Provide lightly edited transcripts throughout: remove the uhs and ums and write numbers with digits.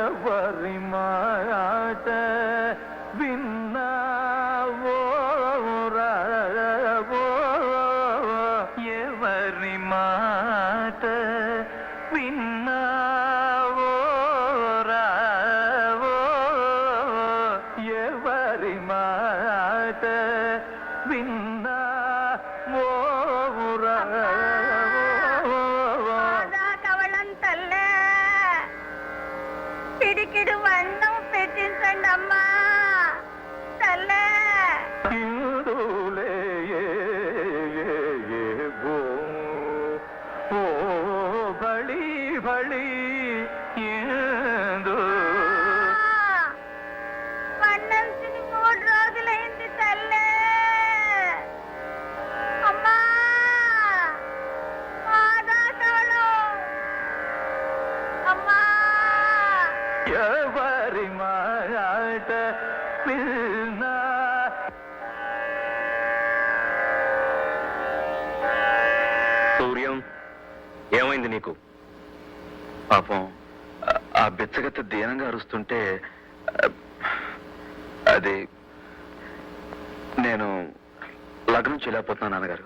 ఎవరి మాట విన్నావో రావో, ఎవరి మాట విన్నావో రావో, ఎవరి మాట విన్నావో రావో. కవళంతల్లే పిడికిడు వన్నం పెట్టించండి అమ్మా తల్లే. ఓ బళి బళి వన్నం తిని 3 రోజులైంది తల్లే. అమ్మా ఆదా కవళం అమ్మా. ఎవరి మాట విన్నా. సూర్యం, ఏమైంది నీకు? పాపం ఆ బిచ్చగత్త దీనంగా అరుస్తుంటే అది నేను లగ్నం చేయలేకపోతున్నాను నాన్నగారు.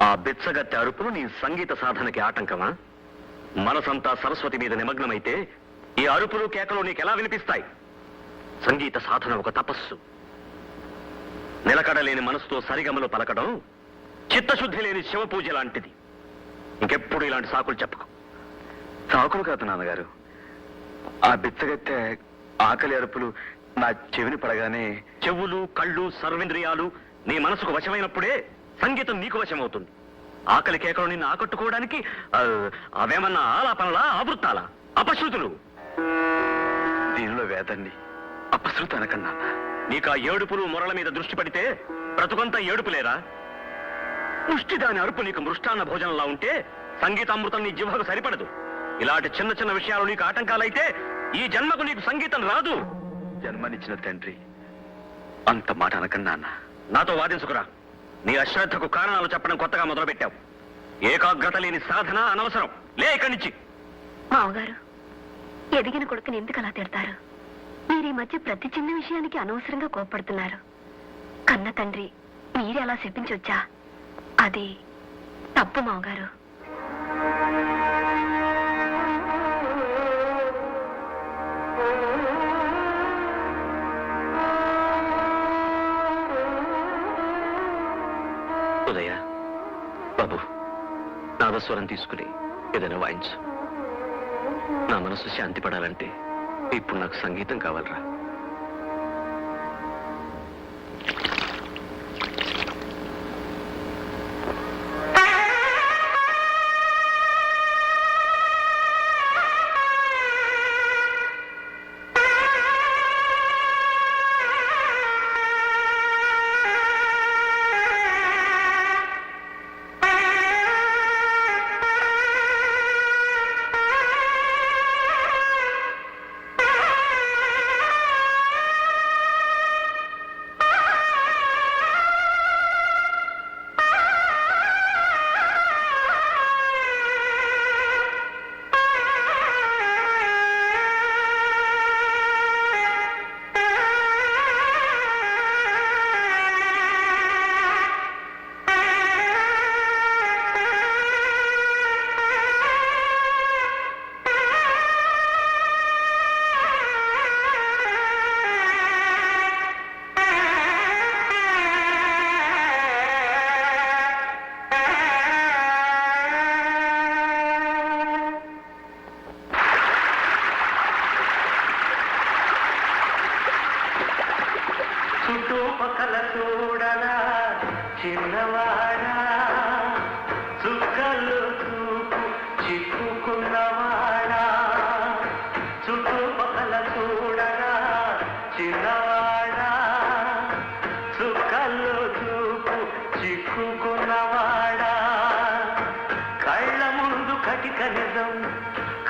ఆ బిచ్చగత్తె అరుపులు నీ సంగీత సాధనకి ఆటంకమా? మనసంతా సరస్వతి మీద నిమగ్నమైతే ఈ అరుపులు కేకలు నీకెలా వినిపిస్తాయి? సంగీత సాధన ఒక తపస్సు. నిలకడలేని మనసుతో సరిగమలు పలకడం చిత్తశుద్ధి లేని శివ పూజ లాంటిది. ఇంకెప్పుడు ఇలాంటి సాకులు చెప్పకు. సాకులు కాదు నాన్నగారు, ఆ బిచ్చగత్తె ఆకలి అరుపులు నా చెవిని పడగానే చెవులు, కళ్ళు, సర్వేంద్రియాలు నీ మనసుకు వశమైనప్పుడే సంగీతం నీకు వశమవుతుంది. ఆకలి కేకలు నిన్ను ఆకట్టుకోవడానికి అవేమన్నా ఆలాపనలా, ఆవృత్తాలా, అపశృతులు? దీనిలో వేదాన్ని అపశృతి అనకన్నా. నీకు ఆ ఏడుపులు మొరల మీద దృష్టి పడితే బ్రతుకంతా ఏడుపులేరా? ముష్టి దాని అరుపు నీకు మృష్టాన్న భోజనంలా ఉంటే సంగీతామృతం నీ జిహ్వకు సరిపడదు. ఇలాంటి చిన్న చిన్న విషయాలు నీకు ఆటంకాలైతే ఈ జన్మకు నీకు సంగీతం రాదు. జన్మనిచ్చిన తండ్రి అంత మాట అనకన్నా అన్న. నాతో వాదించుకురా. నీ అశ్రద్ధకు కారణాలు చెప్పడం కొత్తగా మొదలుపెట్టావు. ఏకాగ్రత లేని సాధన అనవసరం. లే ఇక్కడి నుంచి. మామగారు, ఎదిగిన కొడుకుని ఎందుకు అలా తిడతారు? మీరు ఈ మధ్య ప్రతి చిన్న విషయానికి అనవసరంగా కోప్పడుతున్నారు. కన్న తండ్రి మీరే అలా చెప్పించొచ్చా? అది తప్పు మామగారు. ఉదయ బాబు, నాదస్వరం తీసుకుని ఏదైనా వాయించు. నా మనసు శాంతి పడాలంటే ఇప్పుడు నాకు సంగీతం కావాలరా. చుట్టుపక్కల చూడరా చిన్నవాడా, చుక్కలు చూపు చిక్కుకున్నవాడా. చుట్టుపక్కల చూడరా చిన్నవాడా, చుక్కలు చూపు చిక్కుకున్నవాడా. కళ్ళ ముందు కటిక నిజం,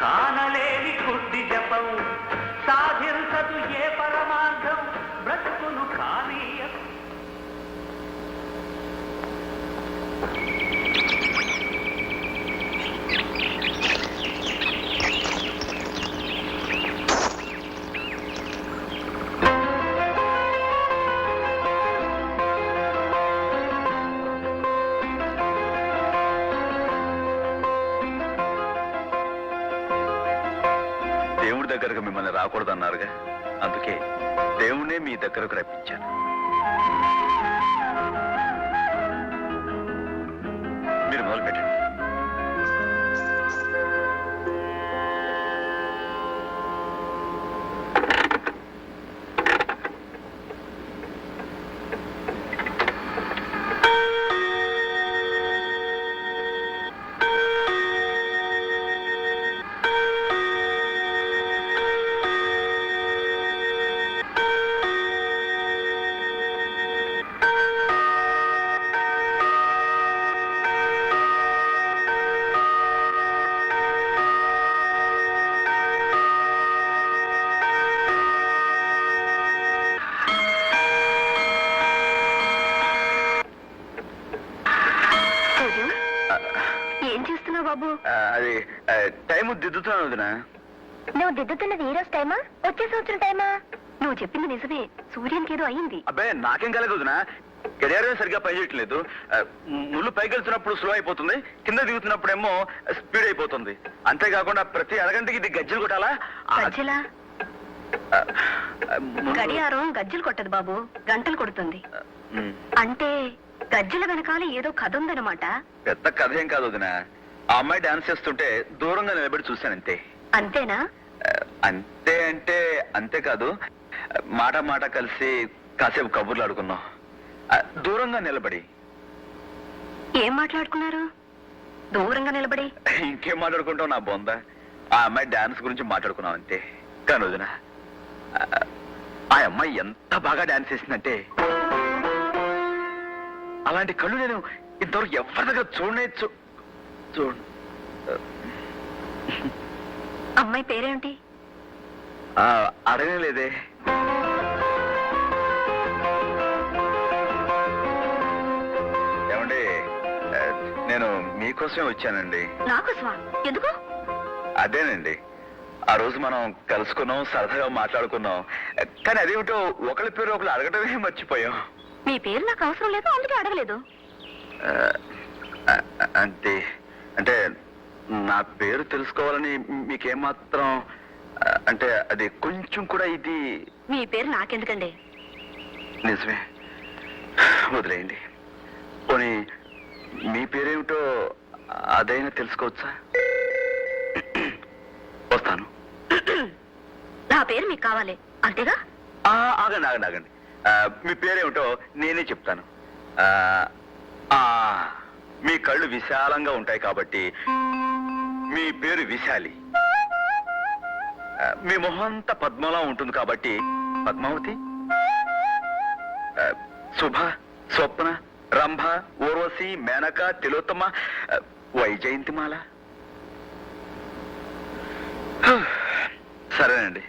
కానలేని కుట్టి జపం, సాధించదు ఏ పరమార్థం బ్రతుకును కానీ. దగ్గరకు మిమ్మల్ని రాకూడదన్నారుగా, అందుకే దేవుణ్ణే మీ దగ్గరకు రప్పించాను. మీరు మొదలు పెట్టండి. ఏం చేస్తున్నావు బాబు? అది టైము దిద్దుతున్నాను వదినా. నువ్వు దిద్దుతున్నది ఈ రోజు టైమా, వచ్చే సంవత్సరం టైమా? నువ్వు చెప్పింది నిజమే, సూర్యానికి ఏదో అయింది. అబ్బాయి నాకేం కలగదు వదినా, గడియారం సరిగ్గా పనిచేయట్లేదు. ముళ్ళు పైకి వెళ్తున్నప్పుడు స్లో అయిపోతుంది, కింద దిగుతున్నప్పుడేమో స్పీడ్ అయిపోతుంది. అంతేకాకుండా ప్రతి అరగంటకి ఇది గజ్జలు కొట్టాలా? గజ్జలా? గడియారం గజ్జలు కొట్టదు బాబు, గంటలు కొడుతుంది. అంటే గజ్జల వెనకాల ఏదో కథ ఉందన్నమాట. పెద్ద కథ ఏం కాదు వదినా, ఆ అమ్మాయి డాన్స్ చేస్తుంటే దూరంగా నిలబడి చూశాను అంతే. అంతేనా? అంతే అంటే అంతేకాదు, మాట మాట కలిసి కాసేపు కబుర్లు ఆడుకున్నాం దూరంగా నిలబడి. ఏం మాట్లాడుకున్నారు దూరంగా నిలబడి? ఇంకేం మాట్లాడుకుంటావు నా బొంద, ఆ అమ్మాయి డాన్స్ గురించి మాట్లాడుకున్నాం అంతే. కానీ వదినా, ఆ అమ్మాయి ఎంత బాగా డాన్స్ చేసిందంటే అలాంటి కళ్ళు నేను ఇంతవరకు ఎవరి దగ్గర చూడు. అమ్మాయి పేరేంటి? అడగలేదే. ఏమండి, నేను మీకోసమే వచ్చానండి. నాకోసమా? ఎందుకు? అదేనండి, ఆ రోజు మనం కలుసుకున్నాం, సరదాగా మాట్లాడుకున్నాం. కానీ అదేమిటో ఒకరి పేరు ఒకరు అడగడమే మర్చిపోయాం. మీ పేరు నాకు అవసరం లేదు, అందుకే అడగలేదు. అంటే నా పేరు తెలుసుకోవాలని మీకేమాత్రం అంటే అది కొంచెం కూడా ఇది. మీ పేరు నాకెందుకండి? నిజమే, వదిలేయండి. పోనీ మీ పేరేమిటో అదైనా తెలుసుకోవచ్చా? వస్తాను. నా పేరు మీకు కావాలి అంతేగా? ఆగండి. మీ పేరేమిటో నేనే చెప్తాను. మీ కళ్ళు విశాలంగా ఉంటాయి కాబట్టి మీ పేరు విశాలి. మీ మొహం అంతా పద్మలా ఉంటుంది కాబట్టి పద్మావతి. శుభ, స్వప్న, రంభ, ఊర్వశి, మేనక, తిలోత్తమ, వైజయంతిమాల. సరేనండి,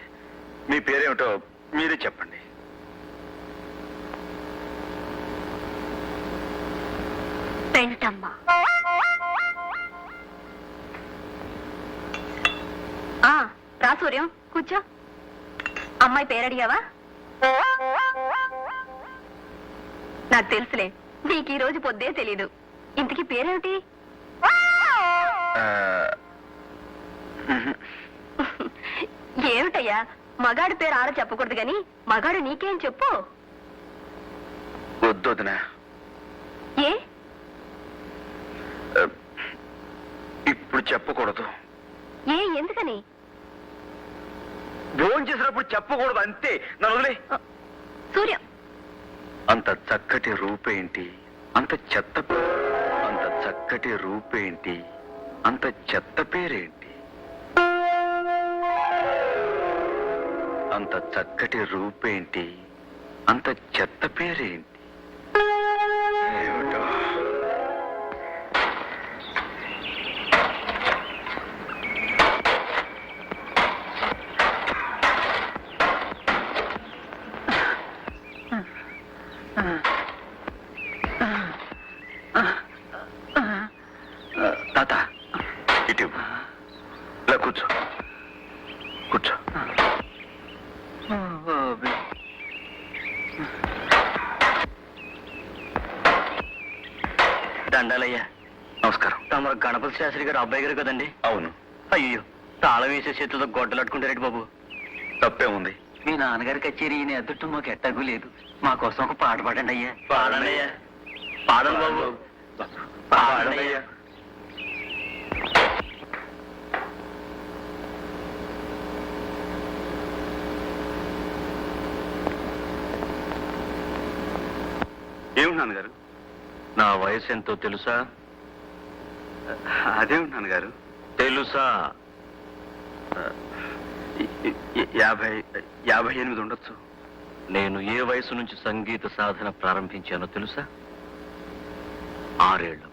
మీ పేరేమిటో మీరే చెప్పండి. పెంటమ్మ. రా సూర్యం, కూర్చో. అమ్మాయి పేరు అడిగావా? నాకు తెలుసులే, నీకు ఈ రోజు పొద్దే తెలీదు. ఇంతకీ పేరేమిటి? ఏమిటయ్యా, మగాడి పేరు ఆడ చెప్పకూడదు గాని మగాడు నీకేం చెప్పు. వద్దొదినా. ఏ? ఇప్పుడు చెప్పకూడదు. ఏ, ఎందుకని? భోజనం చేసినప్పుడు చెప్పకూడదు అంతే. నన్ను వదిలే. సూర్య, అంత చక్కటి రూపేంటి, అంత చక్కటి రూపేంటి, అంత చెత్త పేరేంటి? అంత చక్కటి రూపేంటి, అంత చెత్త పేరేంటి? ఏమిటో. తాత, ఇటు ఇలా కూర్చో. దండాలయ్యా. నమస్కారం. తమరు గణపతి శాస్త్రి గారు అబ్బాయి గారు కదండి? అవును. అయ్యో, తాళం వేసే చేతులతో గొడ్డలు అట్టుకుంటారేంటి బాబు? తప్పే ఉంది. మీ నాన్నగారి కచేరీ ఈయన ఎదుట మాకు ఎట్టగు లేదు. మా కోసం ఒక పాట పాడండి అయ్యా. పాడండి అయ్యా. పాడండి బాబు. పాడండి అయ్యా. ఏమిటి నాన్నగారు? నా వయసు ఎంతో తెలుసా? అదేమిటి నాన్నగారు? తెలుసా? 58 ఉండొచ్చు. నేను ఏ వయసు నుంచి సంగీత సాధన ప్రారంభించానో తెలుసా? 6 ఏళ్ళు.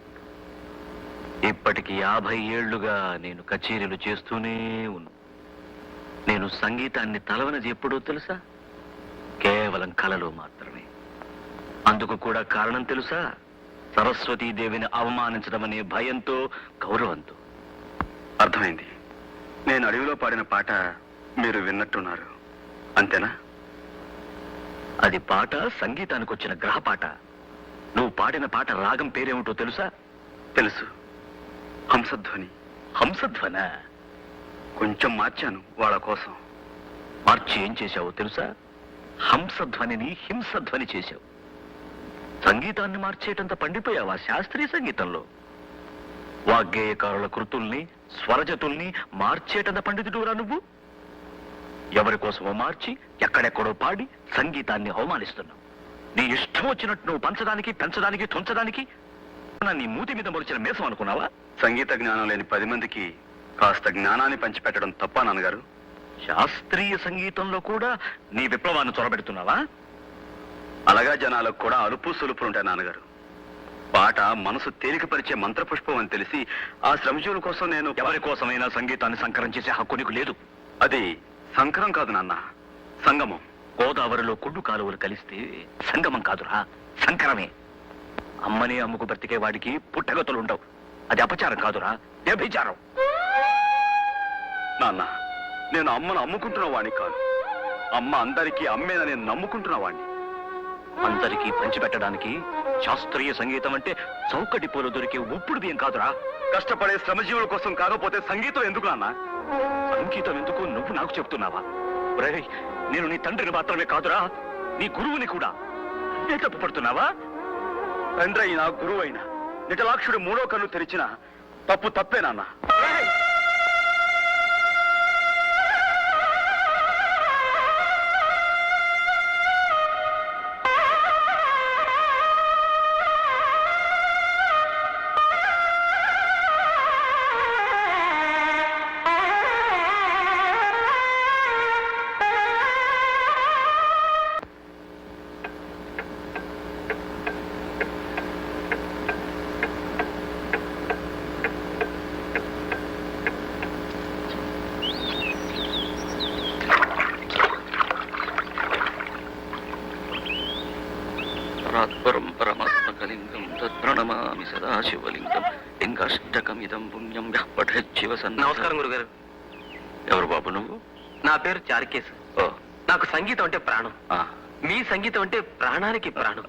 ఇప్పటికి 50 ఏళ్లుగా నేను కచేరీలు చేస్తూనే ఉన్నాను. నేను సంగీతాన్ని తలవనది ఎప్పుడో తెలుసా? కేవలం కలలో మాత్రమే. అందుకు కూడా కారణం తెలుసా? సరస్వతీదేవిని అవమానించడం అనే భయంతో, గౌరవంతో. అర్థమైంది. నేను అడవిలో పాడిన పాట మీరు విన్నట్టున్నారు, అంతేనా? అది పాట సంగీతానికి వచ్చిన గ్రహపాట. నువ్వు పాడిన పాట రాగం పేరేమిటో తెలుసా? తెలుసు, హంసధ్వని. హంసధ్వన. కొంచెం మార్చాను వాళ్ళ కోసం. మార్చి ఏం చేశావో తెలుసా? హంసధ్వనిని హింసధ్వని చేశావు. సంగీతాన్ని మార్చేటంత పండిపోయావా శాస్త్రీయ సంగీతంలో? వాగ్గేయకారుల కృతుల్ని, స్వరజతుల్ని మార్చేటంత పండితుడురా నువ్వు. ఎవరి కోసమో మార్చి ఎక్కడెక్కడో పాడి సంగీతాన్ని అవమానిస్తున్నావు. నీ ఇష్టం వచ్చినట్టు నువ్వు పంచడానికి, పెంచడానికి, తుంచడానికి నీ మూతి మీద మొలిచిన మేసం అనుకున్నావా? సంగీత జ్ఞానం లేని 10 మందికి కాస్త జ్ఞానాన్ని పంచిపెట్టడం తప్ప నాన్నగారు? శాస్త్రీయ సంగీతంలో కూడా నీ విప్లవాన్ని చొరబెడుతున్నావా? అలాగా జనాలకు కూడా అలుపు సులుపులు ఉంటాయి నాన్నగారు. పాట మనసు తేలికపరిచే మంత్రపుష్పం అని తెలిసి ఆ శ్రమజీవుల కోసం నేను ఎవరి కోసమైనా సంగీతాన్ని సంకరం చేసే హక్కు నీకు లేదు. అది సంకరం కాదు నాన్న, సంగమం. గోదావరిలో కొడ్డు కాలువలు కలిస్తే సంగమం కాదురా, సంకరమే. అమ్మని అమ్ముకు బ్రతికే వాడికి పుట్టగతులు ఉండవు. అది అపచారం కాదురా, వ్యభిచారం. నాన్న, నేను అమ్మను అమ్ముకుంటున్న వాడిని కాదు. అమ్మ అందరికీ అమ్మేనని నమ్ముకుంటున్న వాడిని. అందరికీ పంచిపెట్టడానికి శాస్త్రీయ సంగీతం అంటే చౌకటి పూలు దొరికే ఉప్పుడు బియ్యం కాదురా. కష్టపడే శ్రమజీవుల కోసం కాకపోతే సంగీతం ఎందుకు నాన్న? సంగీతం ఎందుకు నువ్వు నాకు చెప్తున్నావా? ఒరేయ్, నేను నీ తండ్రిని మాత్రమే కాదురా, నీ గురువుని కూడా. ఏ తప్పు పడుతున్నావా? తండ్రి అయినా గురువు అయినా నిటలాక్షుడు 3వ కన్ను తెరిచిన తప్పు తప్పే నాన్న. పరాత్పరం పరమాత్మకలింగం తత్ప్రణమామి సదాశివలింగం లింగాష్టకమిదం పుణ్యం యః పఠేత్ శివసన్నిధౌ. నమస్కారం గురుగారు. ఎవరు బాబు నువ్వు? నా పేరు చారుకేశ్. ఓ, నాకు సంగీతం అంటే ప్రాణం. ఆ, మీ సంగీతం అంటే ప్రాణానికి ప్రాణం.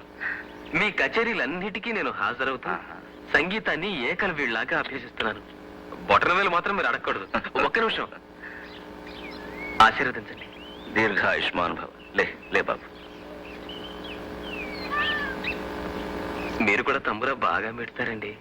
మీ కచేరీలన్నిటికీ నేను హాజరవుతా. సంగీతాన్ని ఏకలవీళ్ళలాగా అభ్యసిస్తున్నాను. బొటనవేలు మాత్రం మీరు అడగకూడదు. ఒక్క నిమిషం ఆశీర్వదించండి. దీర్ఘాయుష్మాన్ భవ. లే లే బాబు. మీరు కూడా తంబురా బాగా పెడతారండి.